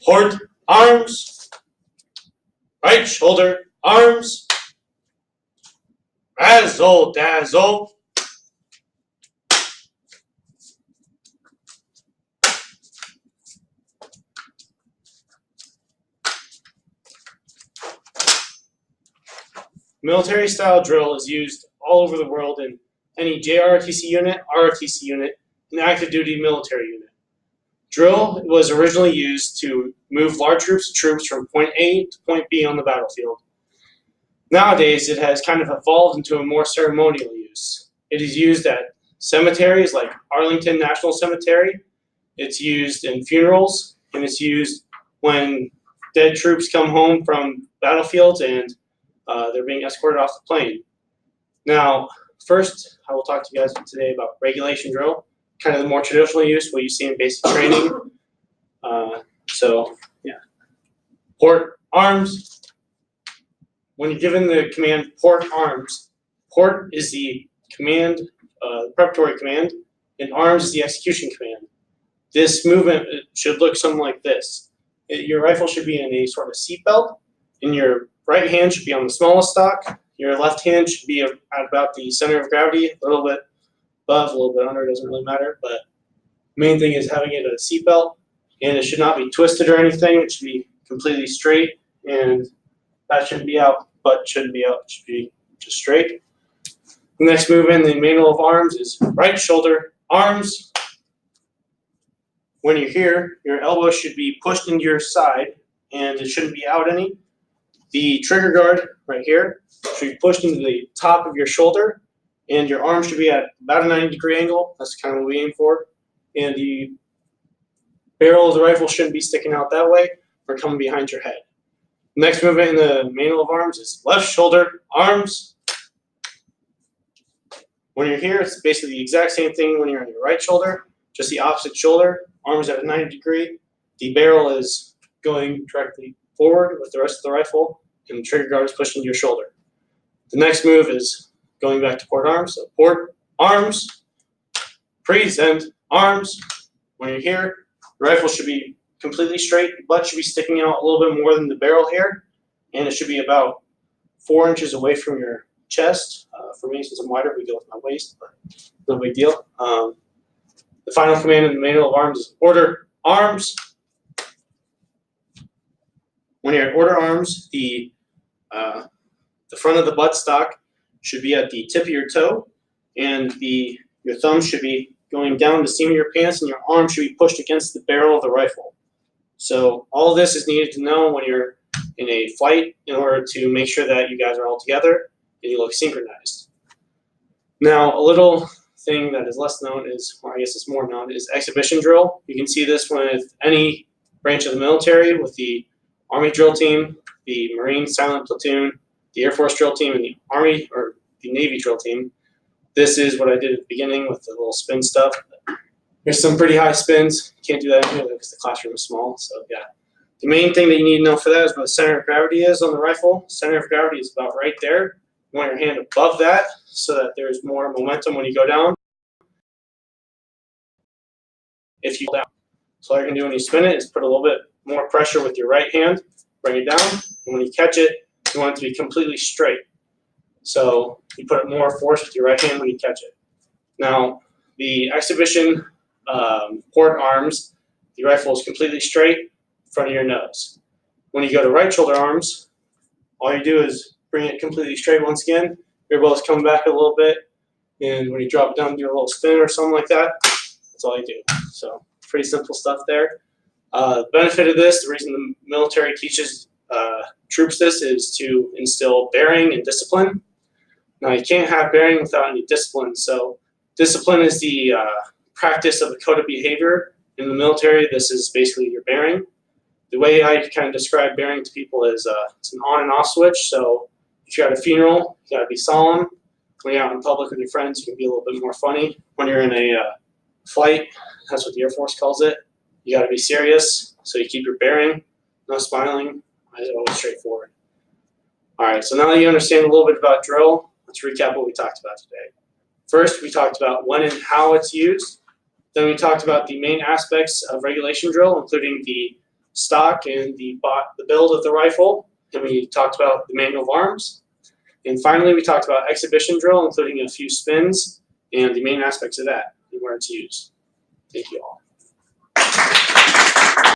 Port arms, right shoulder arms, razzle dazzle. Military style drill is used all over the world in any JROTC unit, ROTC unit, and active duty military unit. Drill was originally used to move large groups of troops from point A to point B on the battlefield. Nowadays, it has kind of evolved into a more ceremonial use. It is used at cemeteries like Arlington National Cemetery. It's used in funerals, and it's used when dead troops come home from battlefields and they're being escorted off the plane. Now, first, I will talk to you guys today about regulation drill, kind of the more traditional use, what you see in basic training. Port arms. When you're given the command port arms, port is the command, preparatory command, and arms is the execution command. This movement should look something like this. Your rifle should be in a sort of seatbelt, and your right hand should be on the smallest stock. Your left hand should be at about the center of gravity, a little bit above, a little bit under, doesn't really matter. But main thing is having it a seatbelt, and it should not be twisted or anything. It should be completely straight, and that shouldn't be out, butt shouldn't be out. It should be just straight. The next movement in the manual of arms is right shoulder arms. When you're here, your elbow should be pushed into your side, and it shouldn't be out any. The trigger guard right here should be pushed into the top of your shoulder, and your arm should be at about a 90-degree angle. That's kind of what we aim for. And the barrel of the rifle shouldn't be sticking out that way or coming behind your head. Next movement in the manual of arms is left shoulder arms. When you're here, it's basically the exact same thing when you're on your right shoulder, just the opposite shoulder. Arms at a 90-degree. The barrel is going directly forward with the rest of the rifle, and the trigger guard is pushed into your shoulder. The next move is going back to port arms. So port arms, present arms. When you're here, the rifle should be completely straight. The butt should be sticking out a little bit more than the barrel here, and it should be about 4 inches away from your chest. For me, since I'm wider, we go with my waist, but no big deal. The final command in the manual of arms is order arms. When you're at order arms, the front of the buttstock should be at the tip of your toe, and your thumb should be going down the seam of your pants, and your arm should be pushed against the barrel of the rifle. So all of this is needed to know when you're in a flight in order to make sure that you guys are all together and you look synchronized. Now, a little thing that is less known is, or I guess it's more known, is exhibition drill. You can see this with any branch of the military, with the Army drill team, the Marine silent platoon, the Air Force drill team, and the Army or the Navy drill team. This is what I did at the beginning with the little spin stuff. There's some pretty high spins. Can't do that here because the classroom is small. So yeah, the main thing that you need to know for that is where the center of gravity is on the rifle. Center of gravity is about right there. You want your hand above that so that there's more momentum when you go down. If you down, so all you're gonna do when you spin it is put a little bit more pressure with your right hand, bring it down, and when you catch it, you want it to be completely straight. So you put more force with your right hand when you catch it. Now, the exhibition port arms, the rifle is completely straight in front of your nose. When you go to right shoulder arms, all you do is bring it completely straight once again. Your bow's coming back a little bit, and when you drop it down, do a little spin or something like that. That's all you do. So pretty simple stuff there. The benefit of this, the reason the military teaches troops this, is to instill bearing and discipline. Now, you can't have bearing without any discipline. So discipline is the practice of a code of behavior. In the military, this is basically your bearing. The way I kind of describe bearing to people is it's an on and off switch. So if you're at a funeral, you got to be solemn. When you're out in public with your friends, you can be a little bit more funny. When you're in a flight, that's what the Air Force calls it. You got to be serious. So you keep your bearing, no smiling, eyes are always straightforward. All right, so now that you understand a little bit about drill, let's recap what we talked about today. First, we talked about when and how it's used. Then we talked about the main aspects of regulation drill, including the stock and the build of the rifle. And we talked about the manual of arms. And finally, we talked about exhibition drill, including a few spins and the main aspects of that and where it's used. Thank you all.